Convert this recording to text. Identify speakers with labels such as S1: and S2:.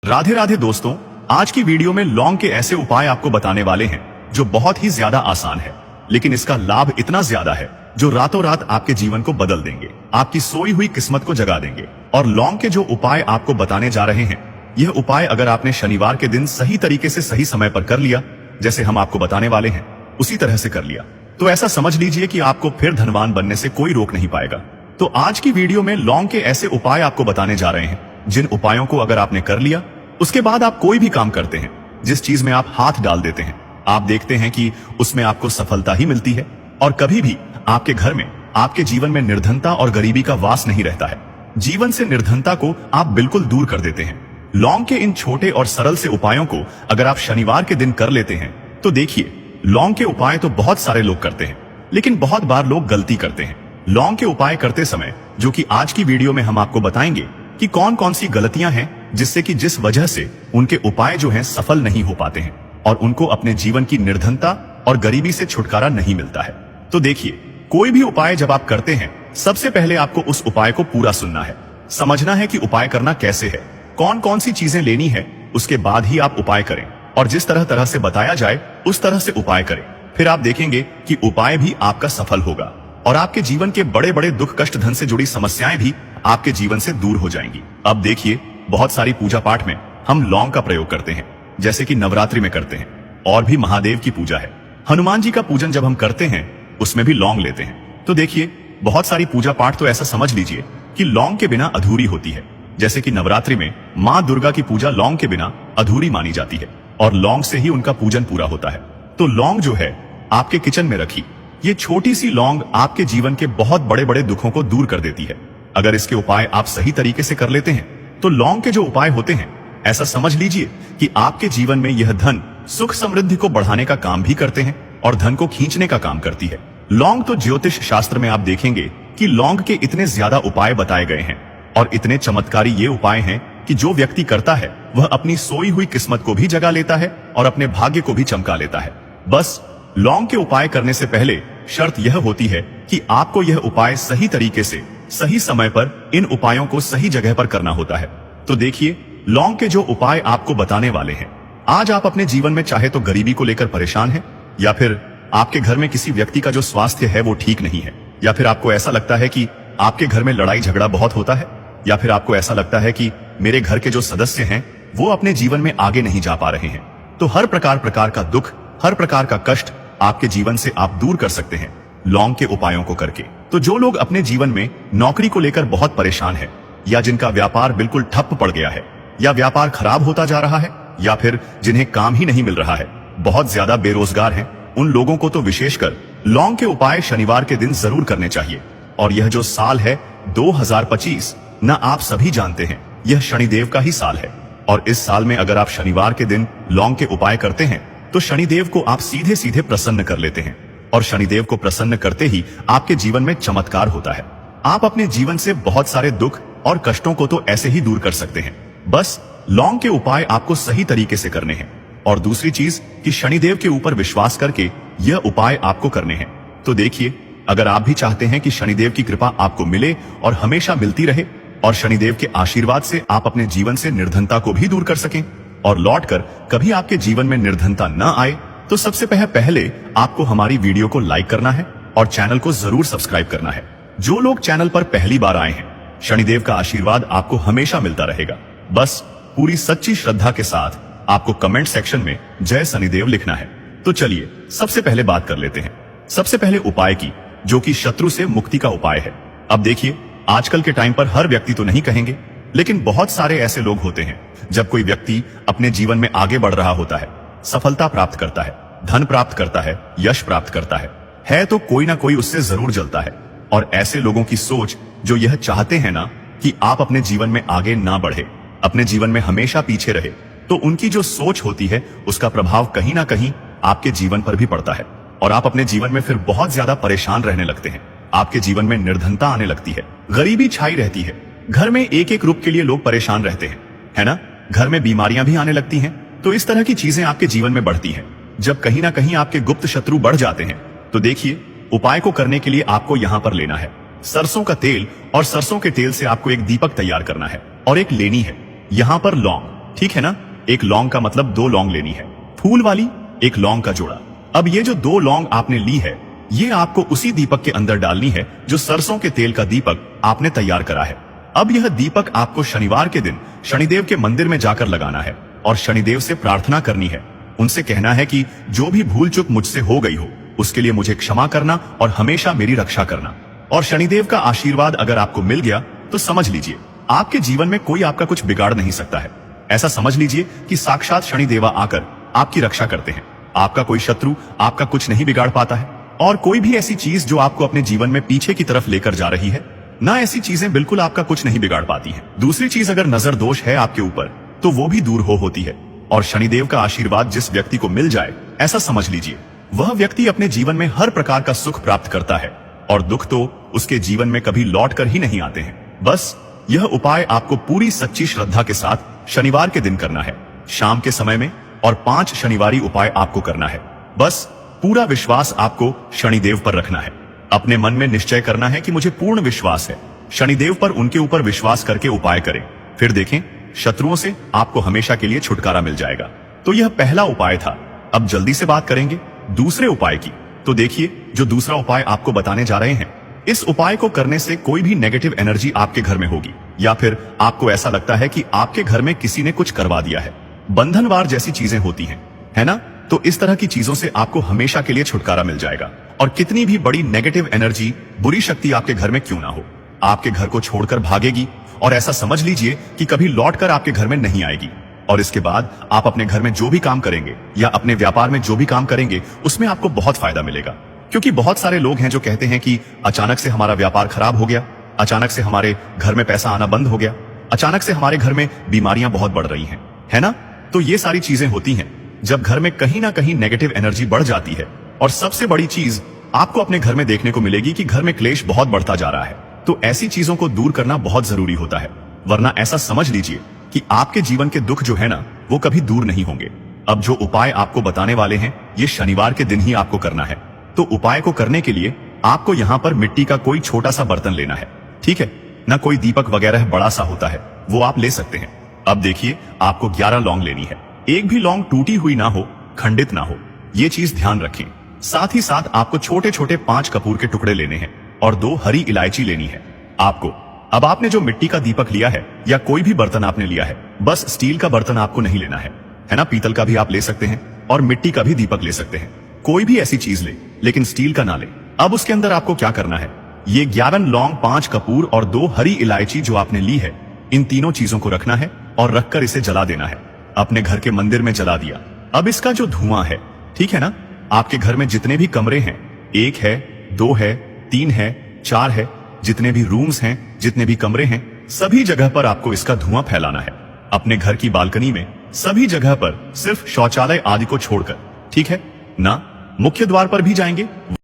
S1: राधे राधे दोस्तों, आज की वीडियो में लौंग के ऐसे उपाय आपको बताने वाले हैं जो बहुत ही ज्यादा आसान है, लेकिन इसका लाभ इतना ज्यादा है जो रातों रात आपके जीवन को बदल देंगे, आपकी सोई हुई किस्मत को जगा देंगे। और लौंग के जो उपाय आपको बताने जा रहे हैं, यह उपाय अगर आपने शनिवार के दिन सही तरीके से सही समय पर कर लिया, जैसे हम आपको बताने वाले हैं उसी तरह से कर लिया, तो ऐसा समझ लीजिए कि आपको फिर धनवान बनने से कोई रोक नहीं पाएगा। तो आज की वीडियो में लौंग के ऐसे उपाय आपको बताने जा रहे हैं जिन उपायों को अगर आपने कर लिया, उसके बाद आप कोई भी काम करते हैं, जिस चीज में आप हाथ डाल देते हैं, आप देखते हैं कि उसमें आपको सफलता ही मिलती है और कभी भी आपके घर में, आपके जीवन में निर्धनता और गरीबी का वास नहीं रहता है। जीवन से निर्धनता को आप बिल्कुल दूर कर देते हैं। लौंग के इन छोटे और सरल से उपायों को अगर आप शनिवार के दिन कर लेते हैं तो देखिए, लौंग के उपाय तो बहुत सारे लोग करते हैं, लेकिन बहुत बार लोग गलती करते हैं। लौंग के उपाय करते समय, जो कि आज की वीडियो में हम आपको बताएंगे कि कौन कौन सी गलतियां हैं जिससे कि जिस वजह से उनके उपाय जो हैं सफल नहीं हो पाते हैं और उनको अपने जीवन की निर्धनता और गरीबी से छुटकारा नहीं मिलता है। तो देखिए, कोई भी उपाय जब आप करते हैं, सबसे पहले आपको उस उपाय को पूरा सुनना है, समझना है कि उपाय करना कैसे है, कौन कौन सी चीजें लेनी है, उसके बाद ही आप उपाय करें और जिस तरह से बताया जाए उस तरह से उपाय करें। फिर आप देखेंगे कि उपाय भी आपका सफल होगा और आपके जीवन के बड़े बड़े दुख कष्ट धन से जुड़ी समस्याएं भी आपके जीवन से दूर हो जाएंगी। अब देखिए, बहुत सारी पूजा पाठ में हम लौंग का प्रयोग करते हैं, जैसे कि नवरात्रि में करते हैं, और भी महादेव की पूजा है, हनुमान जी का पूजन जब हम करते हैं उसमें भी लौंग लेते हैं। तो देखिए, बहुत सारी पूजा पाठ तो ऐसा समझ लीजिए कि लौंग के बिना अधूरी होती है। जैसे कि नवरात्रि में माँ दुर्गा की पूजा लौंग के बिना अधूरी मानी जाती है और लौंग से ही उनका पूजन पूरा होता है। तो लौंग जो है आपके किचन में रखी, ये छोटी सी लौंग आपके जीवन के बहुत बड़े बड़े दुखों को दूर कर देती है। अगर इसके उपाय आप सही तरीके से कर लेते हैं तो लौंग के जो उपाय होते हैं, ऐसा समझ लीजिए कि आपके जीवन में यह धन सुख समृद्धि को बढ़ाने का काम भी करते हैं और धन को खींचने का काम करती है। लौंग तो ज्योतिष शास्त्र में आप देखेंगे कि लौंग के इतने ज्यादा उपाय बताए गए हैं और इतने चमत्कारी ये उपाय हैं कि जो व्यक्ति करता है वह अपनी सोई हुई किस्मत को भी जगा लेता है और अपने भाग्य को भी चमका लेता है। बस लौंग के उपाय करने से पहले शर्त यह होती है कि आपको यह उपाय सही तरीके से सही समय पर इन उपायों को सही जगह पर करना होता है। तो देखिए, लौंग के जो उपाय आपको बताने वाले हैं, आज आप अपने जीवन में चाहे तो गरीबी को लेकर परेशान हैं, या फिर आपके घर में किसी व्यक्ति का जो स्वास्थ्य है वो ठीक नहीं है, या फिर आपको ऐसा लगता है कि आपके घर में लड़ाई झगड़ा बहुत होता है, या फिर आपको ऐसा लगता है कि मेरे घर के जो सदस्य हैं वो अपने जीवन में आगे नहीं जा पा रहे हैं। तो हर प्रकार का दुख, हर प्रकार का कष्ट आपके जीवन से आप दूर कर सकते हैं लौंग के उपायों को करके। तो जो लोग अपने जीवन में नौकरी को लेकर बहुत परेशान है, या जिनका व्यापार बिल्कुल ठप पड़ गया है, या व्यापार खराब होता जा रहा है, या फिर जिन्हें काम ही नहीं मिल रहा है, बहुत ज्यादा बेरोजगार हैं, उन लोगों को तो विशेषकर लौंग के उपाय शनिवार के दिन जरूर करने चाहिए। और यह जो साल है 2025, ना आप सभी जानते हैं यह शनिदेव का ही साल है, और इस साल में अगर आप शनिवार के दिन लौंग के उपाय करते हैं तो शनिदेव को आप सीधे सीधे प्रसन्न कर लेते हैं, और शनिदेव को प्रसन्न करते ही आपके जीवन में चमत्कार होता है। आप अपने जीवन से बहुत सारे दुख और कष्टों को तो ऐसे ही दूर कर सकते हैं। बस लौंग के उपाय आपको सही तरीके से करने हैं, और दूसरी चीज कि शनिदेव के ऊपर विश्वास करके यह उपाय आपको करने हैं। तो देखिए, अगर आप भी चाहते हैं कि शनिदेव की कृपा आपको मिले और हमेशा मिलती रहे, और शनिदेव के आशीर्वाद से आप अपने जीवन से निर्धनता को भी दूर कर सकें और लौटकर कभी आपके जीवन में निर्धनता न आए, तो सबसे पहले आपको हमारी वीडियो को लाइक करना है और चैनल को जरूर सब्सक्राइब करना है। जो लोग चैनल पर पहली बार आए हैं, शनिदेव का आशीर्वाद आपको हमेशा मिलता रहेगा। बस पूरी सच्ची श्रद्धा के साथ आपको कमेंट सेक्शन में जय शनिदेव लिखना है। तो चलिए, सबसे पहले बात कर लेते हैं सबसे पहले उपाय की, जो कि शत्रु से मुक्ति का उपाय है। अब देखिए, आजकल के टाइम पर हर व्यक्ति तो नहीं कहेंगे, लेकिन बहुत सारे ऐसे लोग होते हैं, जब कोई व्यक्ति अपने जीवन में आगे बढ़ रहा होता है, सफलता प्राप्त करता है, धन प्राप्त करता है, यश प्राप्त करता है तो कोई ना कोई उससे जरूर जलता है। और ऐसे लोगों की सोच जो यह चाहते हैं ना कि आप अपने जीवन में आगे ना बढ़े, अपने जीवन में हमेशा पीछे रहे, तो उनकी जो सोच होती है उसका प्रभाव कहीं ना कहीं आपके जीवन पर भी पड़ता है, और आप अपने जीवन में फिर बहुत ज्यादा परेशान रहने लगते हैं। आपके जीवन में निर्धनता आने लगती है, गरीबी छाई रहती है, घर में एक रूप के लिए लोग परेशान रहते हैं, है ना, घर में बीमारियां भी आने लगती हैं। तो इस तरह की चीजें आपके जीवन में बढ़ती हैं। जब कहीं ना कहीं आपके गुप्त शत्रु बढ़ जाते हैं, तो देखिए, उपाय को करने के लिए आपको यहाँ पर लेना है सरसों का तेल, और सरसों के तेल से आपको एक दीपक तैयार करना है और एक लेनी है यहाँ पर लौंग। ठीक है ना। एक लौंग का मतलब 2 लौंग लेनी है, फूल वाली, एक लौंग का जोड़ा। अब ये जो 2 लौंग आपने ली है, ये आपको उसी दीपक के अंदर डालनी है जो सरसों के तेल का दीपक आपने तैयार करा है। अब यह दीपक आपको शनिवार के दिन शनिदेव के मंदिर में जाकर लगाना है और शनिदेव से प्रार्थना करनी है। उनसे कहना है कि जो भी भूल चूक मुझसे हो गई हो उसके लिए मुझे क्षमा करना और हमेशा मेरी रक्षा करना। और शनिदेव का आशीर्वाद अगर आपको मिल गया तो समझ लीजिए आपके जीवन में कोई आपका कुछ बिगाड़ नहीं सकता है। ऐसा समझ लीजिए कि साक्षात शनिदेवा आकर आपकी रक्षा करते हैं। आपका कोई शत्रु आपका कुछ नहीं बिगाड़ पाता है, और कोई भी ऐसी चीज जो आपको अपने जीवन में पीछे की तरफ लेकर जा रही है ना, ऐसी चीजें बिल्कुल आपका कुछ नहीं बिगाड़ पाती हैं। दूसरी चीज, अगर नजर दोष है आपके ऊपर तो वो भी दूर होती है। और शनिदेव का आशीर्वाद जिस व्यक्ति को मिल जाए, ऐसा समझ लीजिए वह व्यक्ति अपने जीवन में हर प्रकार का सुख प्राप्त करता है, और दुख तो उसके जीवन में कभी लौट कर ही नहीं आते हैं। बस यह उपाय आपको पूरी सच्ची श्रद्धा के साथ शनिवार के दिन करना है, शाम के समय में, और 5 शनिवारी उपाय आपको करना है। बस पूरा विश्वास आपको शनिदेव पर रखना है। अपने मन में निश्चय करना है कि मुझे पूर्ण विश्वास है शनिदेव पर। उनके ऊपर विश्वास करके उपाय करें, फिर देखें शत्रुओं से आपको हमेशा के लिए छुटकारा मिल जाएगा। तो यह पहला उपाय था। अब जल्दी से बात करेंगे दूसरे उपाय की। तो देखिए, जो दूसरा उपाय आपको बताने जा रहे हैं, इस उपाय को करने से कोई भी नेगेटिव एनर्जी आपके घर में होगी, या फिर आपको ऐसा लगता है कि आपके घर में किसी ने कुछ करवा दिया है, बंधनवार जैसी चीजें होती हैं, है ना। तो इस तरह की चीजों से आपको हमेशा के लिए छुटकारा मिल जाएगा। और कितनी भी बड़ी नेगेटिव एनर्जी, बुरी शक्ति आपके घर में क्यों ना हो, आपके घर को छोड़कर भागेगी, और ऐसा समझ लीजिए कि कभी लौटकर आपके घर में नहीं आएगी। और इसके बाद आप अपने घर में जो भी काम करेंगे या अपने व्यापार में जो भी काम करेंगे, उसमें आपको बहुत फायदा मिलेगा। क्योंकि बहुत सारे लोग हैं जो कहते हैं कि अचानक से हमारा व्यापार खराब हो गया, अचानक से हमारे घर में पैसा आना बंद हो गया, अचानक से हमारे घर में बीमारियां बहुत बढ़ रही हैं, है ना। तो ये सारी चीजें होती हैं जब घर में कहीं ना कहीं नेगेटिव एनर्जी बढ़ जाती है। और सबसे बड़ी चीज आपको अपने घर में देखने को मिलेगी कि घर में क्लेश बहुत बढ़ता जा रहा है। तो ऐसी चीजों को दूर करना बहुत जरूरी होता है, वरना ऐसा समझ लीजिए कि आपके जीवन के दुख जो है ना, वो कभी दूर नहीं होंगे। अब जो उपाय आपको बताने वाले हैं, ये शनिवार के दिन ही आपको करना है। तो उपाय को करने के लिए आपको यहाँ पर मिट्टी का कोई छोटा सा बर्तन लेना है, ठीक है ना। कोई दीपक वगैरह बड़ा सा होता है, वो आप ले सकते हैं। अब देखिए, आपको 11 लौंग लेनी है। एक भी लौंग टूटी हुई ना हो, खंडित ना हो, ये चीज ध्यान रखें। साथ ही साथ आपको छोटे छोटे 5 कपूर के टुकड़े लेने हैं और 2 हरी इलायची लेनी है आपको। अब आपने जो मिट्टी का दीपक लिया है या कोई भी बर्तन आपने लिया है, बस स्टील का बर्तन आपको नहीं लेना है ना। पीतल का भी आप ले सकते हैं और मिट्टी का भी दीपक ले सकते हैं, कोई भी ऐसी चीज ले, लेकिन स्टील का ना ले। अब उसके अंदर आपको क्या करना है, ये 11 लौंग, 5 कपूर और 2 हरी इलायची जो आपने ली है, इन तीनों चीजों को रखना है और रखकर इसे जला देना है। अपने घर के मंदिर में जला दिया। अब इसका जो धुआं है, ठीक है ना, आपके घर में जितने भी कमरे हैं, 1 है, 2 है, 3 है, 4 है, जितने भी रूम्स हैं, जितने भी कमरे हैं, सभी जगह पर आपको इसका धुआं फैलाना है। अपने घर की बालकनी में सभी जगह पर, सिर्फ शौचालय आदि को छोड़कर, ठीक है ना। मुख्य द्वार पर भी जाएंगे।